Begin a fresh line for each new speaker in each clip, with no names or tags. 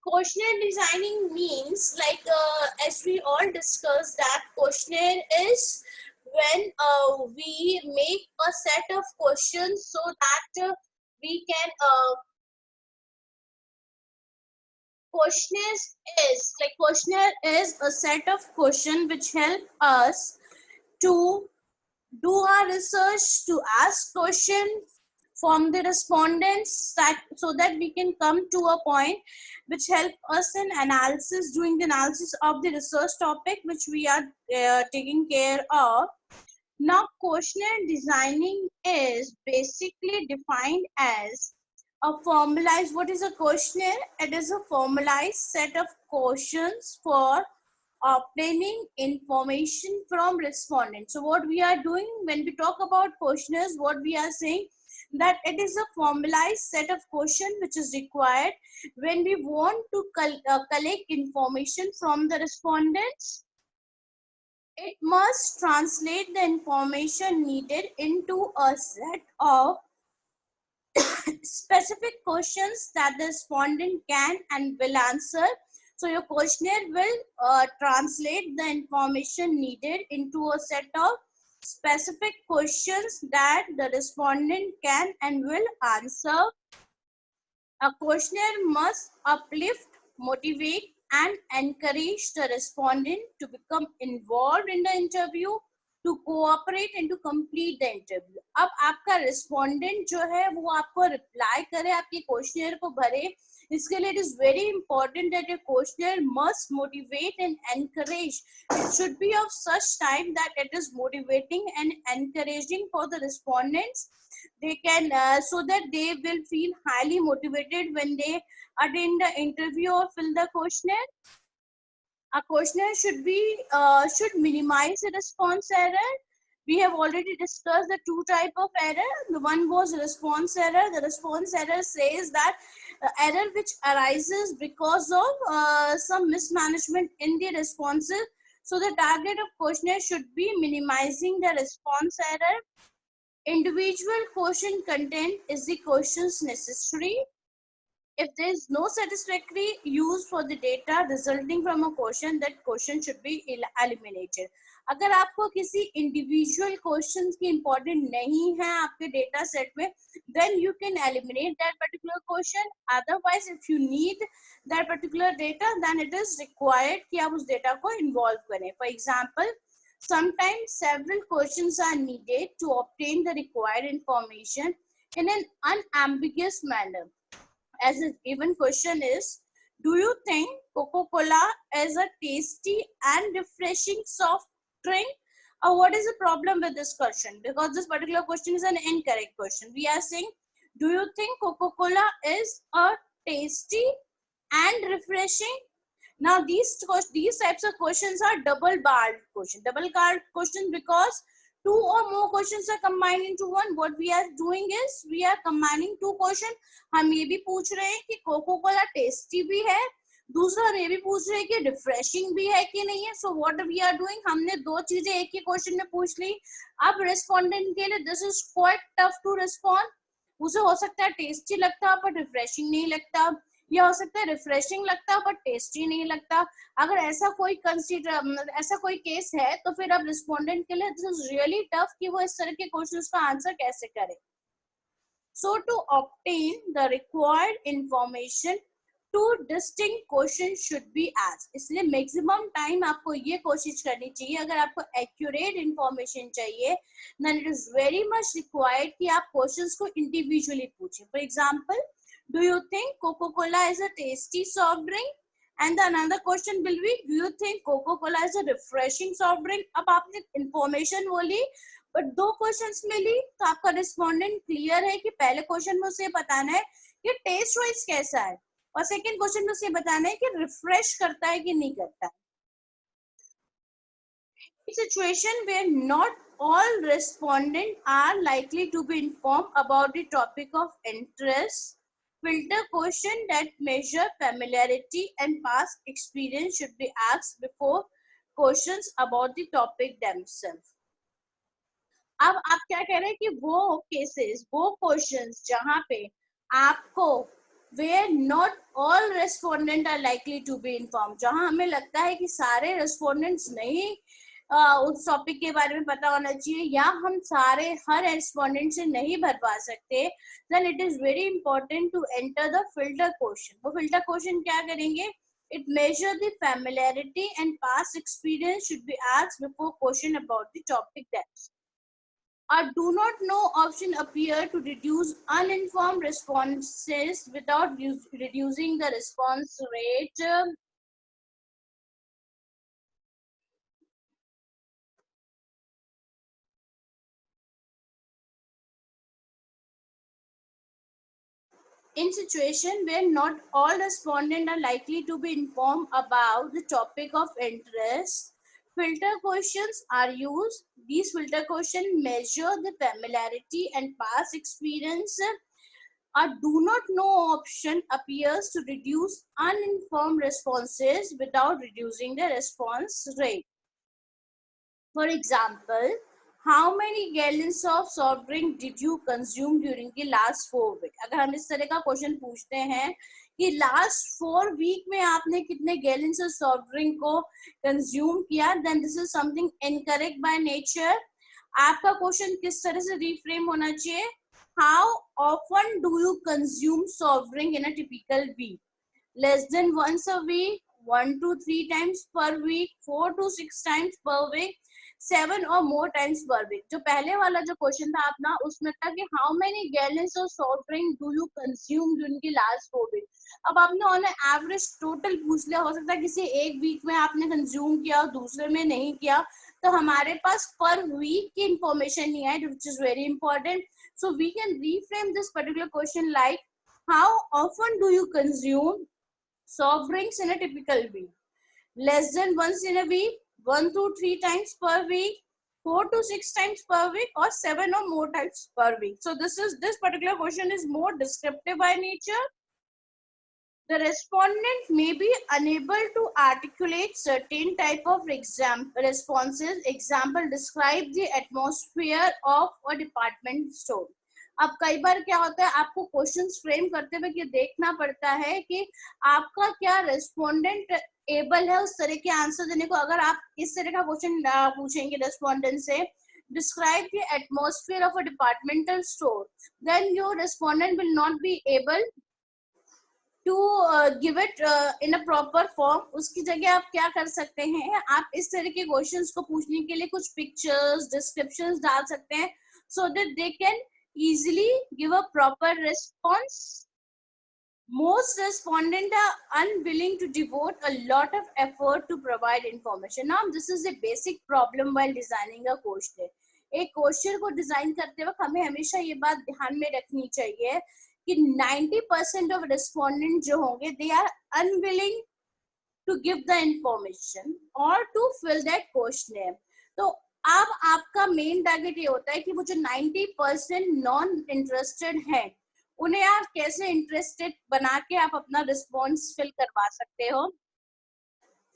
questionnaire designing means like as we all discussed that questionnaire is when we make a set of questions so that we can questionnaire is a set of questions which help us to do our research, to ask questions from the respondents that so that we can come to a point which help us in analysis, doing the analysis of the research topic which we are taking care of. Now questionnaire designing is basically defined as a formalized, what is a questionnaire? It is a formalized set of questions for obtaining information from respondents. So what we are doing when we talk about questionnaires, what we are saying that it is a formalized set of questions which is required when we want to collect information from the respondents. It must translate the information needed into a set of specific questions that the respondent can and will answer. So your questionnaire will translate the information needed into a set of specific questions that the respondent can and will answer. A questionnaire must uplift, motivate, and encourage the respondent to become involved in the interview, to cooperate and to complete the interview. अब आपका respondent जो है वो आपको reply करे, आपके questionnaire को भरे, इसके लिए it is very important that your questionnaire must motivate and encourage. It should be of such time that it is motivating and encouraging for the respondents. They can so that they will feel highly motivated when they attend the interview or fill the questionnaire. A questionnaire should minimize the response error. We have already discussed the two type of error. The one was response error. The response error says that error which arises because of some mismanagement in the responses. So the target of questionnaire should be minimizing the response error. Individual question content is the questions necessary. If there is no satisfactory use for the data resulting from a question, that question should be eliminated. अगर आपको किसी individual questions की important नहीं है आपके data set में, then you can eliminate that particular question. Otherwise, if you need that particular data, then it is required कि आप उस data को involve करें. For example, sometimes several questions are needed to obtain the required information in an unambiguous manner. As a given question is, do you think Coca-Cola is a tasty and refreshing soft drink? Or what is the problem with this question? Because this particular question is an incorrect question. We are saying, do you think Coca-Cola is a tasty and refreshing? Now these types of questions are double-barred questions. Double-barred questions because two or more questions are combined into one. What we are doing is we are combining two questions. हम ये भी पूछ रहे हैं कि cocoa Cola tasty भी है, दूसरा हम ये भी पूछ रहे हैं कि रिफ्रेशिंग भी है कि नहीं है. So what we are doing, हमने दो चीजें एक ही क्वेश्चन में पूछ ली. अब रेस्पोंडेंट के लिए this is quite tough to respond. उसे हो सकता है टेस्टी लगता बट रिफ्रेशिंग नहीं लगता, या हो सकता है रिफ्रेशिंग लगता बट टेस्टी नहीं लगता. अगर ऐसा कोई ऐसा कोई केस है तो फिर अब रिस्पोंडेंट के लिए दिस इज रियली टफ कि वो इस तरह के क्वेश्चंस का आंसर कैसे करे. So to obtain the required information, two distinct questions should be asked. इसलिए maximum time आपको ये कोशिश करनी चाहिए. अगर आपको accurate information चाहिए, then it is very much required कि आप questions को individually पूछें. For example, do you think Coca-Cola is a tasty soft drink? And the another question will be, do you think Coca-Cola is a refreshing soft drink? अब आपने information बोली but दो questions में ली, तो आपका respondent clear है कि पहले क्वेश्चन में उसे बताना है कि टेस्ट वाइज कैसा है, और सेकंड क्वेश्चन में उसे बताना है कि रिफ्रेश करता है कि नहीं करता है. Situation where not all respondents are likely to be informed about the topic of interest, filter question that measure familiarity and past experience should be asked before questions about the topic themselves. अब आप क्या कह रहे हैं कि वो cases, वो questions जहां पे आपको where not all respondents are likely to be informed, जहां हमें लगता है कि सारे respondents नहीं उस टॉपिक के बारे में पता होना चाहिए, या हम सारे हर रेस्पोंडेंट से नहीं भरवा सकते, then it is very important to enter the filter question. वो filter question क्या करेंगे? It measure the familiarity and past experience should be asked before question about the topic depth. A do not know option appear to reduce uninformed responses without reducing the response rate. In situation where not all respondents are likely to be informed about the topic of interest, filter questions are used. These filter questions measure the familiarity and past experience. A do not know option appears to reduce uninformed responses without reducing the response rate. For example, how many gallons of soft drink did you consume during the last 4 weeks? अगर हम इस तरह का question पूछते हैं कि last 4 week में आपने कितने गैलन से सॉफ्ट ड्रिंक को कंज्यूम किया, then this is something incorrect by nature. आपका क्वेश्चन किस तरह से रिफ्रेम होना चाहिए? How often do you consume soft drink in a typical week? Less than once a week, 1 to 3 times per week, 4 to 6 times per week, 7 or more times per week. जो पहले वाला जो question था अपना, उसमें था कि how many gallons of soft drink do you consume during की लास्ट 4 वीक. अब आपने ऑन एवरेज टोटल पूछ लिया, हो सकता है किसी एक वीक में आपने कंज्यूम किया और दूसरे में नहीं किया, तो हमारे पास पर वीक की इंफॉर्मेशन नहीं है, which is very important. So we can reframe this particular question like how often do you consume soft drinks in a typical week? Less than once in a week, 1 to 3 times per week, 4 to 6 times per week, or 7 or more times per week. So this particular question is more descriptive by nature. The respondent may be unable to articulate certain type of responses. Example, describe the atmosphere of a department store. अब कई बार क्या होता है, आपको questions frame करते हुए ये देखना पड़ता है कि आपका क्या रेस्पोंडेंट एबल है उस तरह के आंसर देने को. अगर आप इस तरह का क्वेश्चन पूछेंगे रेस्पोंडेंट से, describe the atmosphere of a departmental store, then your respondent will not be able to give it in a proper form. उसकी जगह आप क्या कर सकते हैं, आप इस तरह के क्वेश्चंस को पूछने के लिए कुछ पिक्चर्स, डिस्क्रिप्शंस डाल सकते हैं, so that they can easily give a proper response. Most respondents are unwilling to devote a lot of effort to provide information. Now this is a basic problem while designing a question. एक question को design करते वक्त हमें हमेशा ये बात ध्यान में रखनी चाहिए कि 90% ऑफ रेस्पोंडेंट जो होंगे, they are unwilling to give the information और टू फिल दैट क्वेश्चन. तो अब आपका मेन टारगेट ये होता है कि वो जो 90% नॉन इंटरेस्टेड हैं, उन्हें आप कैसे इंटरेस्टेड बना के आप अपना रिस्पॉन्स फिल करवा सकते हो.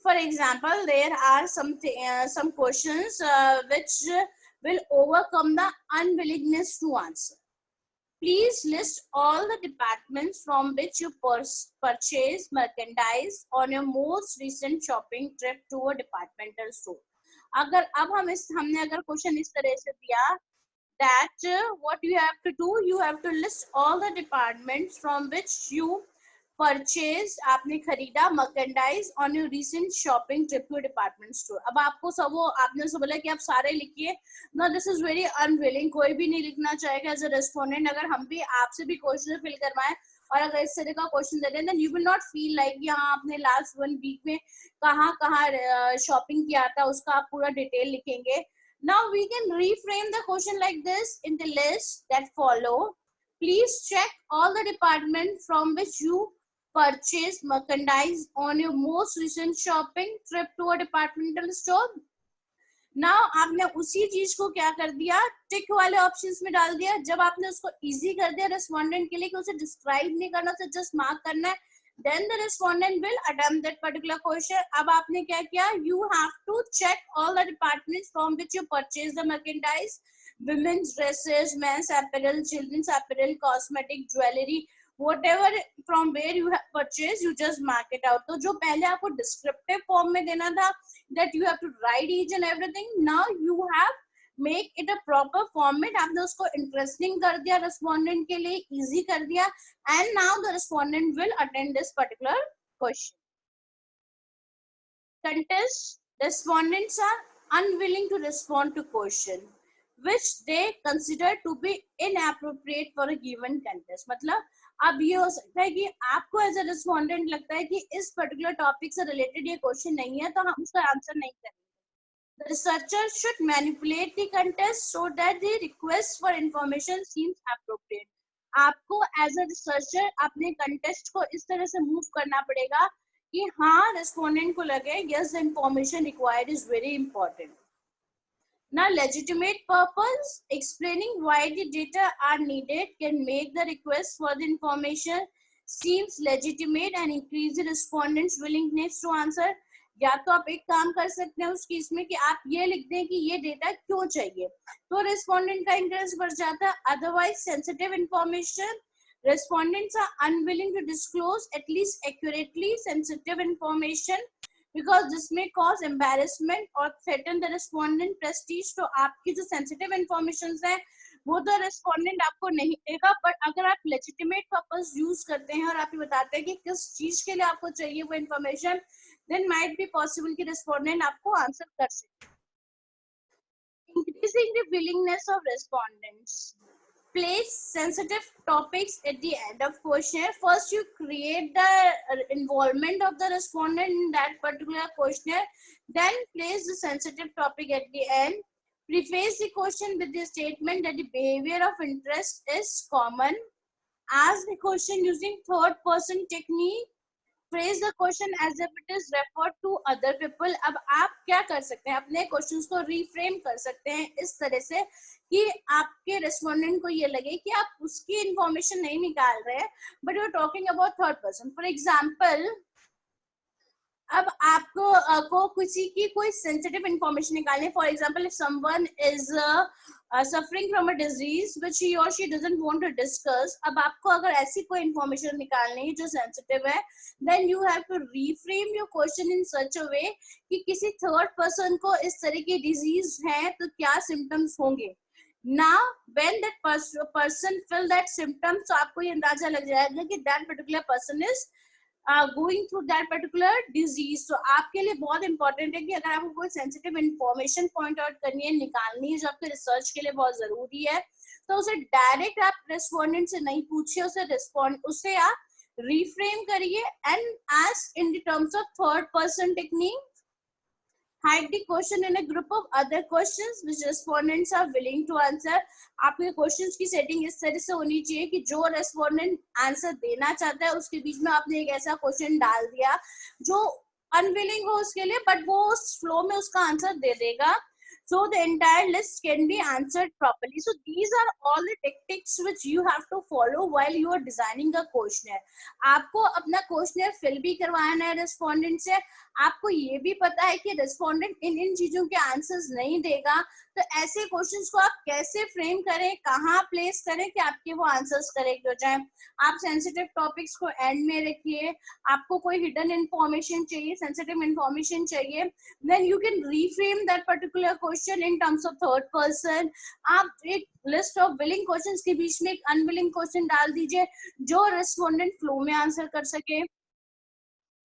For example, there are some questions which will overcome the unwillingness to answer. Please list all the departments from which you purchase merchandise on your most recent shopping trip to a departmental store. अगर अब हमने अगर question इस तरह से दिया that what you have to do, you have to list all the departments from which you purchased, आपने खरीदा merchandise on your recent shopping trip to a department store. अब आपको सब वो आपने उससे बोला कि आप सारे लिखिए. Now this is very unwilling. कोई भी नहीं लिखना चाहेगा एज अ रेस्पोंडेंट. अगर हम भी आपसे भी क्वेश्चन फिल करवाएं और अगर इस तरह का क्वेश्चन दे दें, then you will not feel like कि हाँ आपने लास्ट 1 वीक में कहाँ शॉपिंग किया था, उसका आप पूरा डिटेल लिखेंगे. Now we can reframe the question like this in the list that follow. Please check all the departments from which you purchase merchandise on your most recent shopping trip to a departmental store. Now आपने उसी चीज को क्या कर दिया, टिक वाले options में डाल दिया. जब आपने उसको इजी कर दिया रेस्पोंडेंट के लिए कि उसे डिस्क्राइब नहीं करना, उसे जस्ट मार्क करना है, then the respondent will attempt that particular question. अब आपने क्या किया, you have to check all the departments from which you purchase the merchandise. Women's dresses, men's apparel, children's apparel, cosmetic, jewelry. whatever from where you have purchased, you just mark it out. तो जो पहले आपको descriptive form में देना था, that you have to write each and everything, now you have make it a proper format. आपने उसको interesting कर दिया respondent के लिए, easy कर दिया, and now the respondent will attend this particular question. Contest respondents are unwilling to respond to question which they consider to be inappropriate for a given contest. मतलब अब ये हो सकता है कि आपको एज अ रिस्पोंडेंट लगता है कि इस पर्टिकुलर टॉपिक से रिलेटेड ये क्वेश्चन नहीं है, तो हम उसका आंसर नहीं करेंगे. The researcher should manipulate the contest so that the request for information seems appropriate. आपको एज अ रिसर्चर अपने कंटेस्ट को इस तरह से मूव करना पड़ेगा कि हाँ रेस्पोंडेंट को लगे yes the information required is very important. Now legitimate purpose explaining why the data are needed can make the request for the information seems legitimate and increase the respondents willingness to answer. या तो आप एक काम कर सकते हैं उस case में कि आप ये लिख दें कि ये डेटा क्यों चाहिए, तो रेस्पोंडेंट का इंटरेस्ट बढ़ जाता है. Otherwise sensitive information, respondents are unwilling to disclose at least accurately sensitive information because this may cause embarrassment or threaten the respondent prestige. तो आपकी जो sensitive informations है वो तो respondent आपको नहीं देगा, but अगर आप legitimate purpose use करते हैं और आप ये बताते हैं कि किस चीज के लिए आपको चाहिए वो information, then might be possible कि respondent आपको answer कर सके. Increasing the willingness of respondents. Place sensitive topics at the end of questionnaire. First, you create the involvement of the respondent in that particular questionnaire. Then place the sensitive topic at the end. Preface the question with the statement that the behavior of interest is common. Ask the question using third person technique. Phrase the question as if it is referred to other people. अब आप क्या कर सकते हैं, अपने questions को reframe कर सकते हैं इस तरह से कि आपके रेस्पोंडेंट को ये लगे कि आप उसकी इंफॉर्मेशन नहीं निकाल रहे हैं, but you are talking about third person. For example, अब आपको किसी की कोई सेंसिटिव इंफॉर्मेशन निकालनी है. For example, if someone is suffering from a disease which he or she doesn't want to discuss, अब आपको अगर ऐसी कोई इंफॉर्मेशन निकालनी है जो सेंसिटिव है, then you have to reframe your question in such a way कि किसी थर्ड पर्सन को इस तरह की डिजीज है तो क्या सिम्टम्स होंगे. Now when that person feel that symptoms, तो आपको ये अंदाजा लग जाएगा कि that particular person is going through that particular disease. तो आपके लिए बहुत इंपॉर्टेंट है कि अगर आपको कोई सेंसिटिव इंफॉर्मेशन पॉइंट आउट करनी है, निकालनी है जो आपके रिसर्च के लिए बहुत जरूरी है, तो उसे डायरेक्ट आप रेस्पोंडेंट से नहीं पूछिए, उसे आप रिफ्रेम करिए and ask in the terms of third person technique. Hide the question in a group of other questions which respondents are willing to answer. आपके क्वेश्चंस की सेटिंग इस तरह से होनी चाहिए कि जो रेस्पोंडेंट आंसर देना चाहता है उसके बीच में आपने एक ऐसा क्वेश्चन डाल दिया जो अनविलिंग हो उसके लिए, बट वो उस फ्लो में उसका आंसर दे देगा. So the entire list can be answered properly. So these are all the tactics which you have to follow while you are designing a questionnaire. आपको अपना क्वेश्चनर फिल भी करवाना है रेस्पोंडेंट से. आपको ये भी पता है कि रेस्पोंडेंट इन चीजों के आंसर्स नहीं देगा, तो ऐसे क्वेश्चंस को आप कैसे फ्रेम करें, कहाँ प्लेस करें कि आपके वो आंसर्स करेक्ट हो जाए. आप सेंसिटिव टॉपिक्स को एंड में रखिए. आपको कोई हिडन इंफॉर्मेशन चाहिए, सेंसिटिव इंफॉर्मेशन चाहिए, then you can reframe that particular question in terms of third person. आप एक लिस्ट ऑफ विलिंग क्वेश्चंस के बीच में एक अनविलिंग क्वेश्चन डाल दीजिए जो रेस्पोंडेंट फ्लो में आंसर कर सके.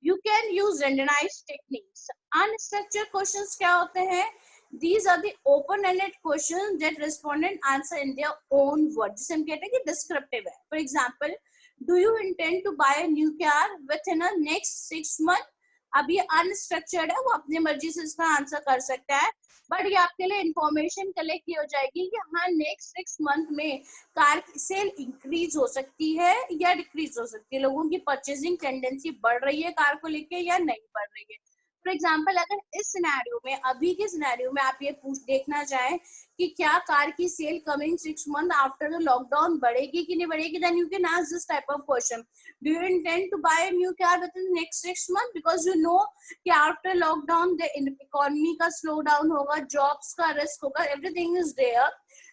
You can use randomized techniques. Unstructured questions क्या होते हैं? These are the open-ended questions that respondent answer in their own words. जिसे हम कहते हैं कि descriptive है. For example, do you intend to buy a new car within the next 6 months? अब ये अनस्ट्रक्चर्ड है, वो अपनी मर्जी से इसका आंसर कर सकता है, बट ये आपके लिए इंफॉर्मेशन कलेक्ट की हो जाएगी कि हाँ नेक्स्ट 6 मंथ में कार की सेल इंक्रीज हो सकती है या डिक्रीज हो सकती है, लोगों की परचेजिंग टेंडेंसी बढ़ रही है कार को लेके या नहीं बढ़ रही है. फॉर एग्जाम्पल, अगर इस सिनेरियो में, अभी के सिनेरियो में आप ये देखना चाहें कि क्या कार की sale coming 6 month after the lockdown बढ़ेगी कि नहीं बढ़ेगी, then you can ask this type of question. Do you intend to buy a new car within next 6 month, because you know कि आफ्टर लॉकडाउन द इकोनॉमी का slow down होगा, jobs का risk होगा, everything is there.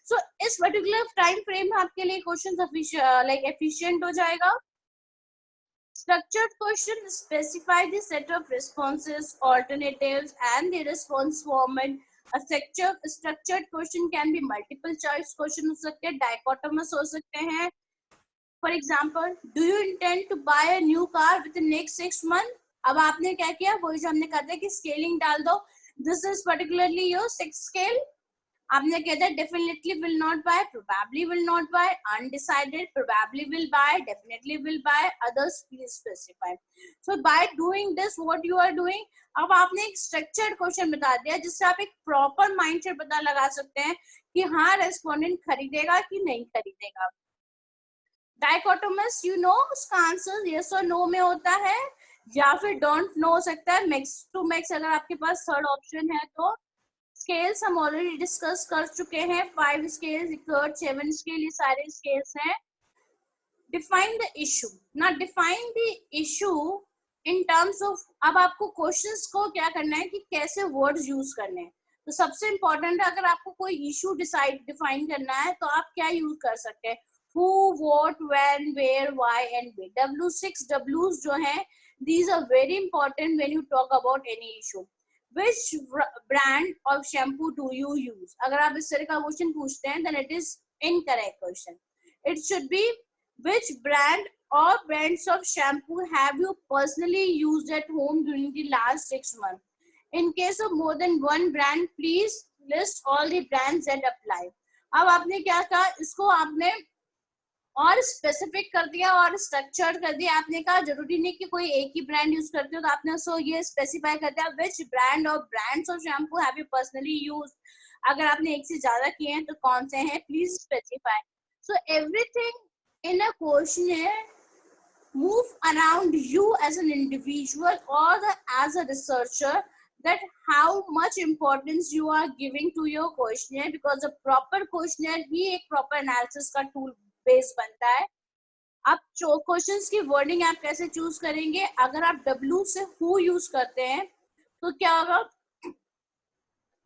So इस particular time frame में आपके लिए question like efficient हो जाएगा. Structured question specify the set of responses, alternatives, and the response format. A structured question can be multiple choice question हो सकते हैं, dichotomous हो सकते हैं. For example, do you intend to buy a new car within next 6 months? अब आपने क्या किया, वही जो हमने कहा था कि स्केलिंग डाल दो. This is particularly your 6 scale. आपने कहा था definitely will not buy, probably will not buy, undecided, probably will buy, definitely will buy, others please specify. So by doing this what you are doing, अब आपने एक structured question बता दिया जिससे आप एक प्रॉपर माइंडसेट पता लगा सकते हैं कि हाँ रेस्पोंडेंट खरीदेगा कि नहीं खरीदेगा. डाइकोटोमस यू नो उसका आंसर यस और नो में होता है या फिर डोंट नो हो सकता है. मैक्स टू मैक्स अगर आपके पास थर्ड ऑप्शन है तो. स्केल्स हम ऑलरेडी डिस्कस कर चुके हैं. 5 स्केल्स, 7 स्केल, ये सारे स्केल्स हैं. Define the issue. ना define the issue in terms of, अब आपको क्वेश्चंस को क्या करना है कि कैसे वर्ड्स यूज करने हैं. तो सबसे इंपॉर्टेंट है अगर आपको कोई इशू डिफाइन करना है तो आप क्या यूज कर सकते हैं. who, what, when, where, why and where. W6 W's जो हैं these are very important when you talk about any issue. Which brand of shampoo do you use? अगर आप इस तरह का क्वेश्चन पूछते हैं then it is incorrect question. It should be which brand or brands of shampoo have you personally used at home during the last 6 months? In case of more than one brand, please list all the brands that apply. अब आपने क्या कहा, इसको आपने और specific कर दिया और स्ट्रक्चर्ड कर दिया. आपने कहा जरूरी नहीं कि कोई एक ही ब्रांड यूज करते हो, तो आपने उसको ये स्पेसिफाई कर दिया विच ब्रांड और brands of shampoo have you personally use. अगर आपने एक से ज्यादा किए हैं तो कौन से हैं, please specify. So everything in a question move around you as an individual or as a researcher, that how much importance you are giving to your questionnaire, because a proper questionnaire ही एक proper analysis का tool base बनता है. आप questions की wording आप कैसे choose करेंगे, अगर आप W से who यूज करते हैं तो क्या होगा.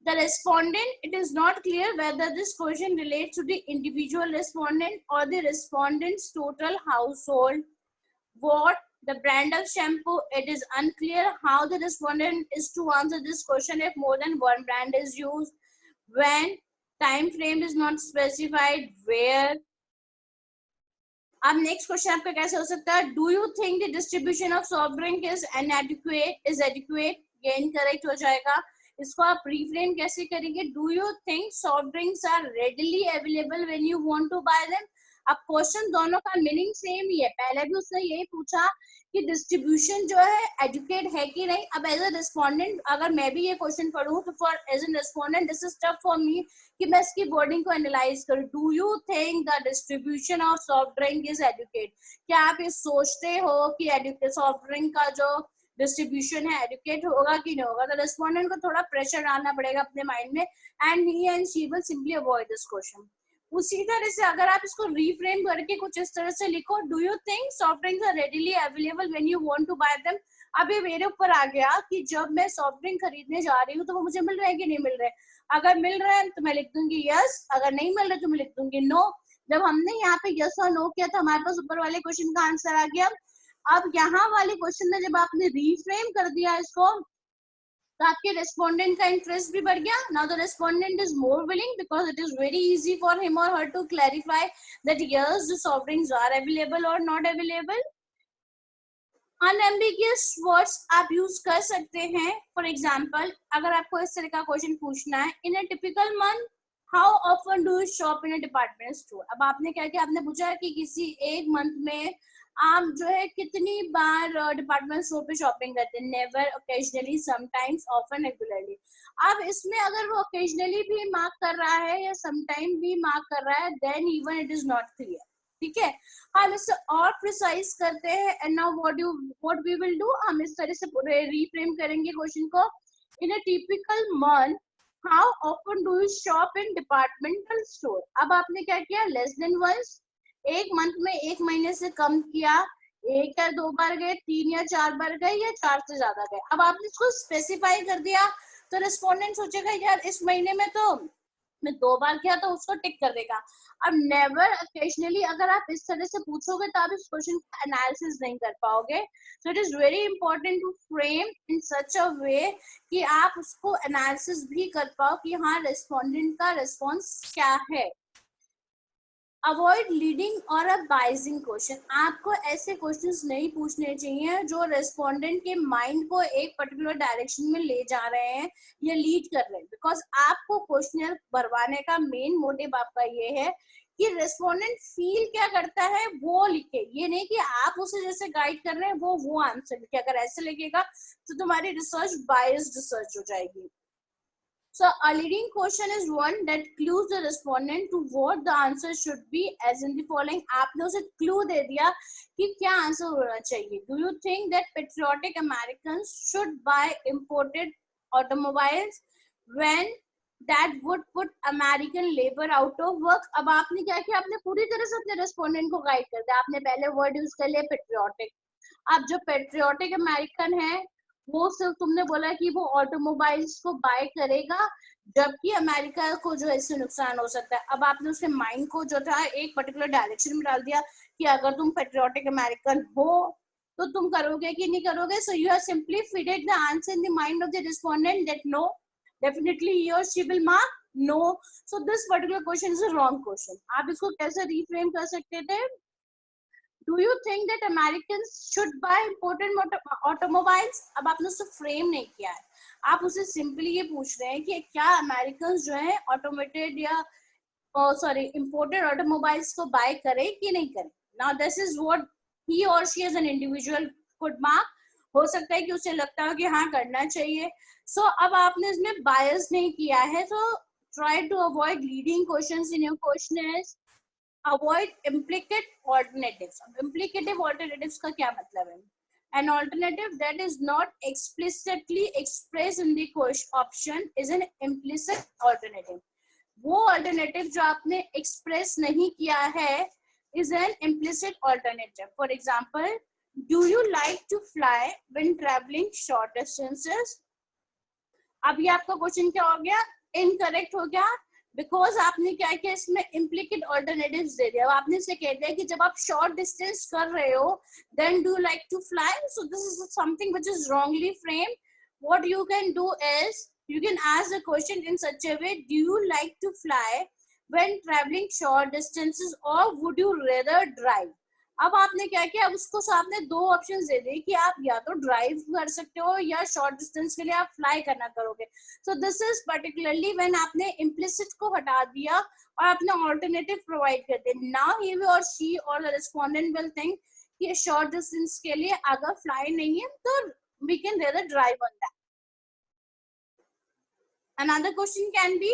The respondent, it is not clear whether this question relates to the individual respondent or the respondent's total household. What the brand of shampoo, it is unclear how the respondent is to answer this question if more than one brand is used. When time frame is not specified, where. अब next question आपका कैसे हो सकता है, do you think the distribution of soft drink is adequate. ये incorrect हो जाएगा. इसको आप रिफ्रेम कैसे करेंगे, do you think soft drinks are readily available when you want to buy them. अब क्वेश्चन दोनों का मीनिंग सेम ही है. पहले भी उसने यही पूछा कि डिस्ट्रीब्यूशन जो है एजुकेट है कि नहीं. अब एज अ रिस्पोंडेंट अगर मैं भी ये क्वेश्चन पढ़ूं तो for as an respondent this is tough for me कि मैं इसकी वर्डिंग को एनालाइज करूं. Do you think the distribution of soft drink is adequate. क्या आप ये सोचते हो कि सॉफ्ट ड्रिंक का जो डिस्ट्रीब्यूशन है एजुकेट होगा कि नहीं होगा. तो रिस्पोंडेंट को थोड़ा प्रेशर डालना पड़ेगा अपने माइंड में and he and she will simply avoid this question. उसी तरह से अगर आप इसको रिफ्रेम करके कुछ इस तरह से लिखो, do you think soft drinks are readily available when you want to buy them. अब ये मेरे ऊपर आ गया कि जब मैं सॉफ्ट ड्रिंक खरीदने जा रही हूँ तो वो मुझे मिल रहे हैं कि नहीं मिल रहे. अगर मिल रहे हैं तो मैं लिख दूंगी यस, अगर नहीं मिल रहे तो मैं लिख दूंगी नो. जब हमने यहाँ पे यस और नो किया तो हमारे पास ऊपर वाले क्वेश्चन का आंसर आ गया. अब यहाँ वाले क्वेश्चन में जब आपने रिफ्रेम कर दिया इसको तो आपके रेस्पोंडेंट का इंटरेस्ट भी बढ़ गया. Now the respondent is more willing because it is very easy for him or her to clarify that yes the soft drinks are available or not available. Unambiguous words आप use कर सकते हैं. For example अगर आपको इस तरह का question पूछना है, in a typical month how often do you shop in a department store. अब आपने क्या किया, आपने पूछा कि किसी एक मंथ में आप जो है कितनी बार डिपार्टमेंट स्टोर पे शॉपिंग करते हैं. Never, occasionally, sometimes, often, regularly. अब इसमें अगर वो ओकेजनली भी मार्क कर रहा है या समटाइम भी मार्क कर रहा है then even it is not clear. ठीक है, हम इससे और प्रिसाइज करते हैं. And now what we will do, हम इस तरह से पूरे रिफ्रेम करेंगे क्वेश्चन को. In a typical month how often do you shop in departmental store. अब आपने क्या किया, लेस देन वंस. एक मंथ में एक महीने से कम किया, 1 या 2 बार गए, 3 या 4 बार गए या 4 से ज्यादा गए. अब आपने इसको स्पेसिफाई कर दिया तो रिस्पोंडेंट सोचेगा यार इस महीने में तो में 2 बार किया तो उसको टिक कर देगा। अब नेवर ओकेजनली अगर आप इस तरह से पूछोगे तो आप इस क्वेश्चन का एनालिसिस नहीं कर पाओगे। So it is very important to frame in such a way कि आप उसको एनालिसिस भी कर पाओ कि हाँ रेस्पोंडेंट का रिस्पॉन्स क्या है। अवॉइड लीडिंग और अ बाइजिंग क्वेश्चन, आपको ऐसे क्वेश्चंस नहीं पूछने चाहिए जो रेस्पोंडेंट के माइंड को एक पर्टिकुलर डायरेक्शन में ले जा रहे हैं या लीड कर रहे हैं, बिकॉज आपको क्वेश्चन भरवाने का मेन मोटिव आपका ये है कि रेस्पोंडेंट फील क्या करता है वो लिखे, ये नहीं कि आप उसे जैसे गाइड कर रहे हैं वो आंसर लिखे। अगर ऐसे लिखेगा तो तुम्हारी रिसर्च बायस्ड रिसर्च हो जाएगी। So a leading question is one that clues the respondent to what the answer should be as in the following. आपने उसे clue दे दिया कि क्या आंसर होना चाहिए। Do you think that patriotic Americans should buy imported automobiles when that would put American labor out of work? अब आपने क्या किया, आपने पूरी तरह से अपने respondent को गाइड कर दिया। आपने पहले word यूज कर लिया patriotic। अब जो patriotic American है वो सिर्फ तुमने बोला कि वो ऑटोमोबाइल्स को बाय करेगा जबकि अमेरिका को जो इससे नुकसान हो सकता है। अब आपने उसके माइंड को जो था एक पर्टिकुलर डायरेक्शन में डाल दिया कि अगर तुम पेट्रियोटिक अमेरिकन हो तो तुम करोगे कि नहीं करोगे। So you have simply feeded the answer in the mind of the respondent that no, definitely he और she will mark no. So this particular question is a wrong question. आप इसको कैसे रिफ्रेम कर सकते थे? Do you think that Americans should buy imported automobiles? अब आपने उसको फ्रेम नहीं किया है, आप उसे सिंपली ये पूछ रहे हैं कि क्या अमेरिकन जो है ऑटोमेटेड या imported automobiles को बाय करे कि नहीं करे। Now this is what he or she as an individual could mark। हो सकता है कि उसे लगता हो कि हाँ करना चाहिए। So अब आपने इसमें बायस नहीं किया है। So try to avoid leading questions in your questionnaires। Avoid implicate alternatives। implicative alternatives का क्या मतलब है? An alternative that is not explicitly expressed in the option is an implicit alternative। वो alternative जो आपने express नहीं किया है is an implicit alternative। For example, do you like to fly when traveling short distances? अब ये आपका question क्या हो गया? इनकरेक्ट हो गया, बिकॉज आपने क्या किया इसमें इम्प्लीकेट ऑल्टरनेटिव्स दे दिया। आपने इसे कह दिया कि जब आप शॉर्ट डिस्टेंस कर रहे हो then do like to fly. So this is something which is wrongly framed. What you can do is you can ask the question in such a way, do you like to fly when traveling short distances or would you rather drive? अब आपने क्या किया, अब उसको आपने दो options दे दिए कि आप या तो ड्राइव कर सकते हो या शॉर्ट डिस्टेंस के लिए आप फ्लाई करना करोगे। सो दिस इज पर्टिकुलरली व्हेन आपने इम्प्लिसिट को हटा दिया और आपने ऑल्टरनेटिव प्रोवाइड कर दिया। नाउ ही और शी और द रिस्पोंडेंट विल थिंक कि शॉर्ट डिस्टेंस के लिए अगर फ्लाई नहीं है तो we can rather drive on that. Another question can be,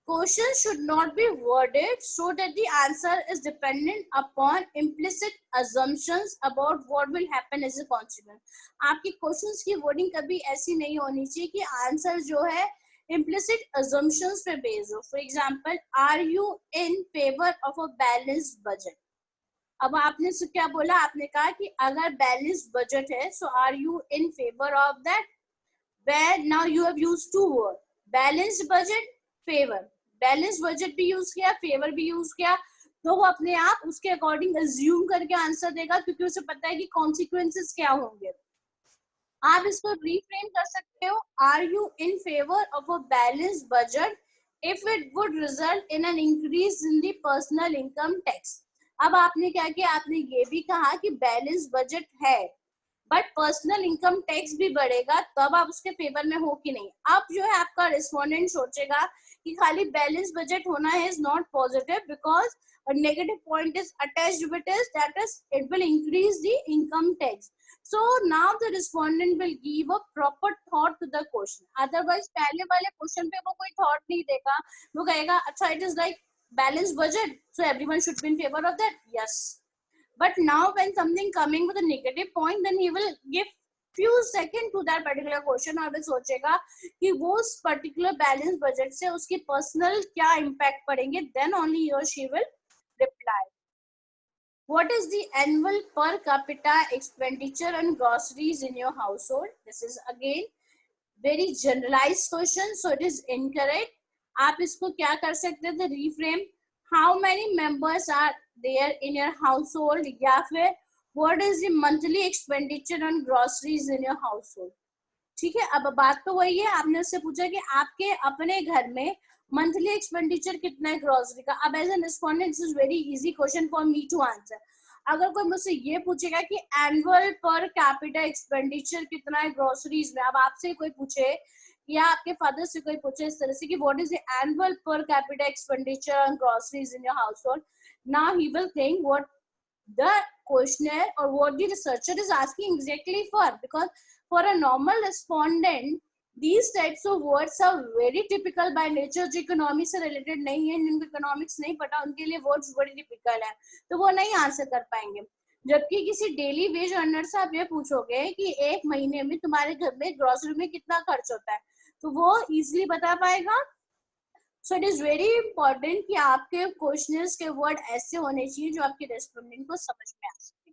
questions should not be worded so that the answer is dependent upon implicit assumptions about what will happen as a consequence। आपकी questions की wording कभी ऐसी नहीं होनी चाहिए कि answer जो है implicit assumptions पे बेस्ड हो। For example, are you in favour of a balanced budget. अब आपने क्या बोला, आपने कहा कि अगर बैलेंस्ड बजट है so are you in favour of that. where now you have used two words, balanced budget, favor। Balance budget भी यूज किया, फेवर भी यूज किया, तो वो अपने आप उसके अकॉर्डिंग अज्यूम करके आंसर देगा क्योंकि उसे पता है कि कॉन्सिक्वेंसेस क्या होंगे। आप इसको रिफ्रेम कर सकते हो, are you in favour of a balanced budget if it would result in an increase in the personal income tax. अब आपने क्या किया, आपने ये भी कहा कि बैलेंस बजट है बट पर्सनल इनकम टैक्स भी बढ़ेगा, तब आप उसके फेवर में हो कि नहीं। अब जो है आपका रिस्पोंडेंट सोचेगा कि खाली बैलेंस बजट होना है is not positive because a negative point is attached with it, that is it will increase the income tax। so now the respondent will give a proper thought to the question। otherwise पहले वाले question पे वो कोई thought नहीं देगा, वो कहेगा अच्छा it is like balanced budget so everyone should be in favor of that, yes। But now when something coming with a negative point then he will give few second to that particular question और वो सोचेगा कि वो उस particular balance budget से उसकी personal क्या impact पड़ेंगे, then only he or she will reply। What is the annual per capita expenditure on groceries in your household? This is again very generalized question, so it is incorrect। आप इसको क्या कर सकते थे, reframe, how many members are there in your household, या फिर what is the monthly expenditure on groceries in your household. ठीक है, अब बात तो वही है, आपने उससे पूछा कि आपके अपने घर में मंथली एक्सपेंडिचर कितना है ग्रोसरी का. अब as an respondent this is very easy question for me to answer. अगर कोई मुझसे ये पूछेगा कि एनुअल पर कैपिटा एक्सपेंडिचर कितना है ग्रोसरीज में, अब आपसे कोई पूछे या आपके फादर से कोई पूछे इस तरह से कि what is the annual per capita expenditure on groceries in your household, now he will think what the questionnaire or what the researcher is asking exactly for, because for a normal respondent these types of words are very typical by nature, जो economics से related नहीं है, जिनको economics नहीं पता उनके लिए words बड़ी टिपिकल है, तो वो नहीं आंसर कर पाएंगे. जबकि किसी डेली वेज अर्नर से आप ये पूछोगे कि एक महीने में तुम्हारे घर में ग्रोसरी में कितना खर्च होता है, तो वो इजिली बता पाएगा. सो इट इज वेरी इंपॉर्टेंट कि आपके क्वेश्चंस के वर्ड ऐसे होने चाहिए जो आपके रेस्पोंडेंट को समझ में आ सके.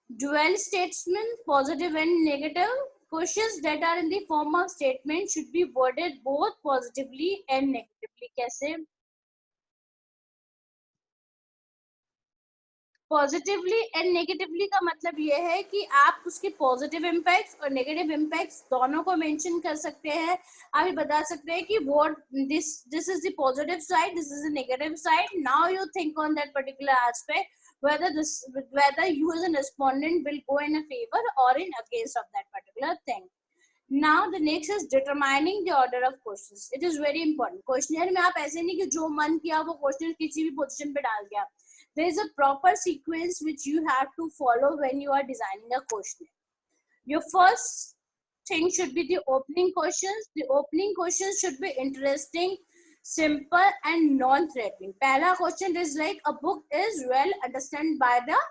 Dual statement, positive and negative. Questions that are in the form of statement should be worded both positively and negatively. कैसे? पॉजिटिवली एंड नेगेटिवली का मतलब ये है कि आप उसके पॉजिटिव इम्पैक्ट्स और नेगेटिव इम्पैक्ट्स दोनों को मेंशन कर सकते हैं. आप ये बता सकते हैं कि what this is the positive side, this is the negative side. Now you think on that particular aspect whether you as a respondent will go in a favor or in against of that particular thing. Now the next is determining the order of questions. It is very important. Questioner में आप ऐसे नहीं कि जो मन किया वो question किसी भी पोजीशन पे डाल दिया. There is a proper sequence which you have to follow when you are designing a question. Your first thing should be the opening questions. The opening questions should be interesting, simple and non-threatening. पहला question is like a book is well understood by the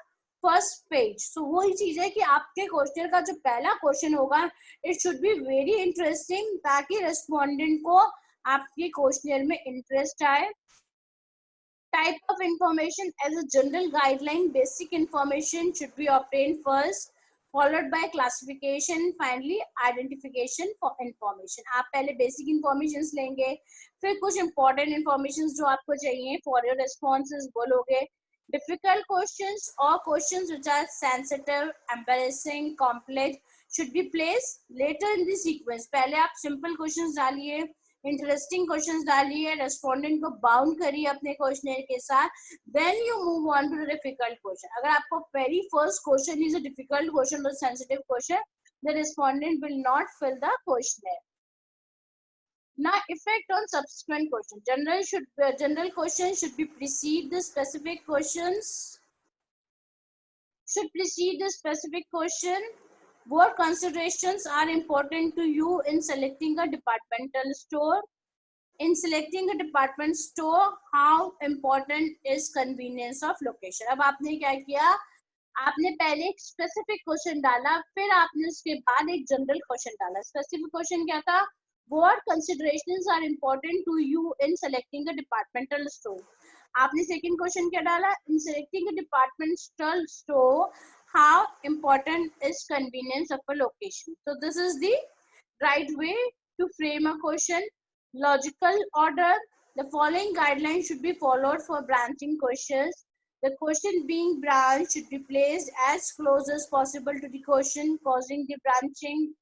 first page. So वही चीज है कि आपके question का जो पहला question होगा it should be very interesting ताकि respondent को आपके क्वेश्चन में इंटरेस्ट आए. Type of information as a general guideline, basic information should be obtained first, followed by classification, finally identification for information. आप पहले basic informations लेंगे, फिर कुछ important informations जो आपको चाहिए for your responses बोलोगे. Difficult questions or questions which are sensitive, embarrassing, complex should be placed later in the sequence. पहले आप simple questions डालिए, इंटरेस्टिंग क्वेश्चंस डालिए, रेस्पोंडेंट को बाउंड करिए अपने क्वेश्चनर के साथ, then you move on to the difficult question. अगर आपको very first question is a difficult question और sensitive question, the respondent will not fill the questionnaire. Now effect on subsequent questions. General questions should be precede the specific questions. Should precede the specific question. What considerations are important to you in selecting a departmental store? In selecting a department store, how important is convenience of location? अब आपने क्या किया, आपने पहले एक specific question डाला, फिर आपने उसके बाद एक जनरल क्वेश्चन डाला. स्पेसिफिक क्वेश्चन क्या था, what considerations are important to you in selecting a departmental store? आपने सेकंड क्वेश्चन क्या डाला, in selecting a departmental store, how important is convenience of a location? So this is the right way to frame a question. Logical order. The following guidelines should be followed for branching questions. The question being branched should be placed as close as possible to the question causing the branching.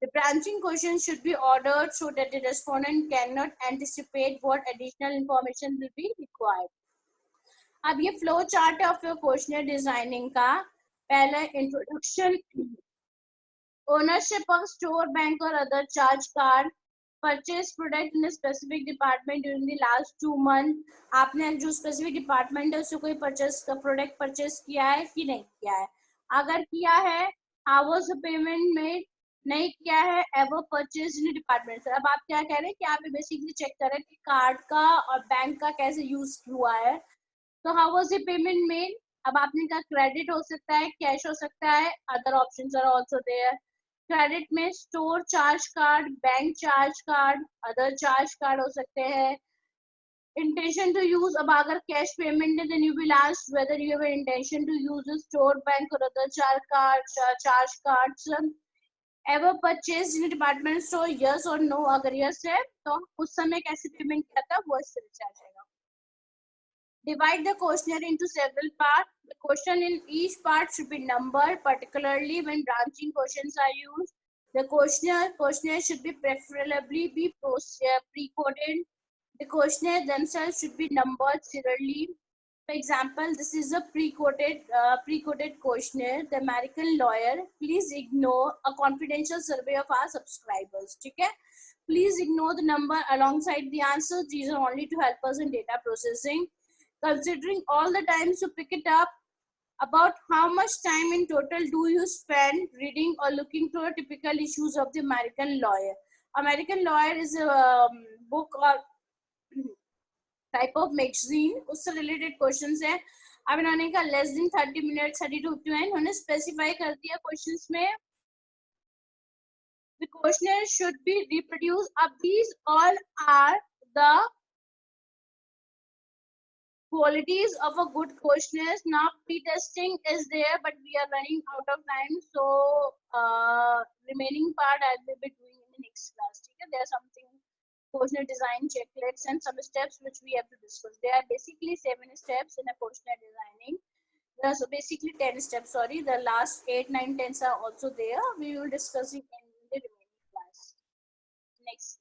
The branching questions should be ordered so that the respondent cannot anticipate what additional information will be required. अब ये flow chart है of your questionnaire designing का. पहले introduction, ownership of store, bank or other charge card, purchase product in specific department during the last 2 month. आपने जो specific department है उससे कोई परचेज का प्रोडक्ट परचेज किया है कि नहीं किया है, अगर किया है how was the payment made, नहीं किया है एवर परचेज इन डिपार्टमेंट. अब आप क्या कह रहे हैं कि आप बेसिकली चेक कर रहे हैं कि कार्ड का और बैंक का कैसे यूज हुआ है. तो how was the payment made, अब आपने कहा क्रेडिट हो सकता है, कैश हो सकता है, other options are also there. Credit में store charge card, bank charge card, other charge card हो सकते हैं. इंटेंशन टू यूज, अब अगर कैश पेमेंट है then you will ask whether you have intention to use store, bank or other charge cards. Ever purchase in department store, yes or no. अगर yes है तो उस समय कैसे पेमेंट किया था वो इससे पूछा जाएगा. Divide the questionnaire into several parts. The question in each part should be numbered, particularly when branching questions are used. The questionnaire should be preferably be pre-coded. The questionnaire themselves should be numbered serially. For example, this is a pre-coded questionnaire. The American lawyer. Please ignore a confidential survey of our subscribers. Okay? Please ignore the number alongside the answers. These are only to help us in data processing. Considering all the times you pick it up, about how much time in total do you spend reading or looking through the typical issues of the American lawyer? American Lawyer is a book or type of magazine. उससे related questions है. अब इन्होंने कहा less than 30 minutes 30 to 59 उन्होंने specify कर दिया questions में. The questionnaire should be reproduced. अब these all are the qualities of a good questionnaire. Now pre-testing is there, but we are running out of time, so remaining part I will be doing in the next class. Okay? There are something questionnaire design checklists and some steps which we have to discuss. There are basically 7 steps in a questionnaire designing. There are so basically 10 steps. Sorry, the last 8, 9, 10 are also there. We will discuss it in the remaining class. Next.